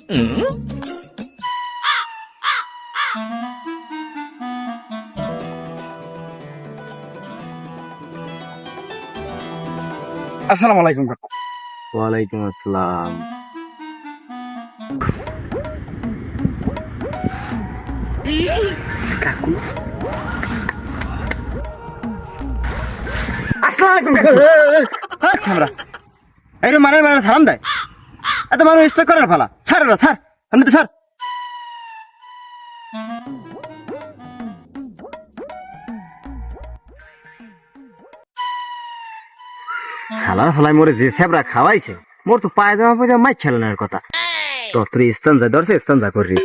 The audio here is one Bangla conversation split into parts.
আসসালামু আলাইকুম কাকু। ওয়ালাইকুম আসসালাম। কাকু আসসালামু আলাইকুম কাকু। ক্যামেরা এইরকম মানে মানে সালাম দেয়, এত মানুষ স্টক করার ফালা। ছাড় ওরা, ছাড়, আমি তো ছাড়। হালার ফলাই মোরে যে সেবরা খাওয়াইছে, মোর তো পায়জামা পায়জামা মাই খেলানোর কথা। তোর তুই ইস্তানজা ধরছে, ইস্তানজা করবি।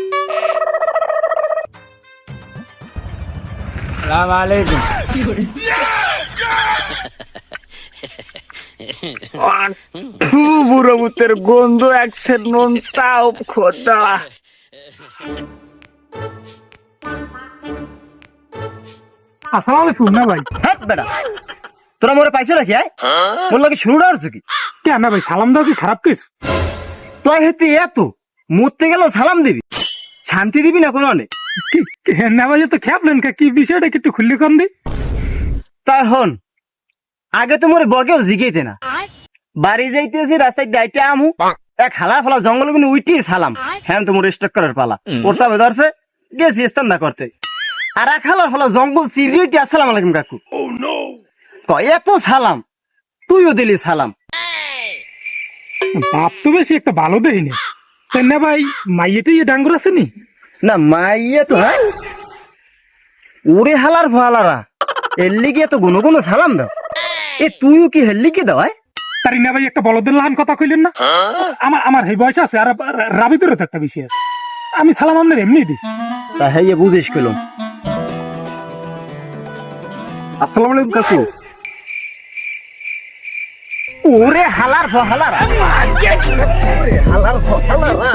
আসসালামু আলাইকুম। বুড়ো ভূতের গন্ধ, একসের নুন তাও খোদা। আসসালামু আলাইকুম। না ভাই, হ্যাঁ বেটা, তোরা মোরে পাইছে নাকি? বললো কি শুরুটা হচ্ছে কি? কেন ভাই, সালাম দাও কি খারাপ কিছু? তুই হেতে এত মরতে গেল সালাম দিবি, শান্তি দিবি না কোনো? অনেক না ভাই, তো খেপলেন কি বিষয়টা একটু খুললে কম দি। তাই হন, আগে তো মোরে বকেও জিগেইতে না। বাড়ি যাইতেছি, রাস্তায় ডাইতে আমু, এক হালা ফালা জঙ্গল কিন্তু উইটি সালাম। হ্যাঁ তো মোর স্টক করার পালা, প্রস্তাবে ধরছে, গেছি স্থান করতে। আর এক হালার ফালা জঙ্গল সিরিয়টি। আসসালাম আলাইকুম কাকু। এত সালাম, তুইও দিলি সালাম। বাপ তো বেশি একটা ভালো দেয়নি তাই না ভাই? মাইয়েটাই ডাঙ্গর আছে নি? না মাইয়া তো, হ্যাঁ ওরে হালার ফালারা এর লিগে তো গুনো গুনো সালাম দাও। এ তুইও কি হের লিগে দাও? তারি না ভাই, একটা বলদের লাহান কথা কইলেন না? আমার আমার এই বয়স আছে, আর রাবিদেরও তো একটা বিষয় আছে। আমি সালাম আপনার এমনি দিছি। তা হ্যাঁ বুঝিস কলম। আসসালামু আলাইকুম কাকু। ওরে হালার ফালারা, হালার ফালারা।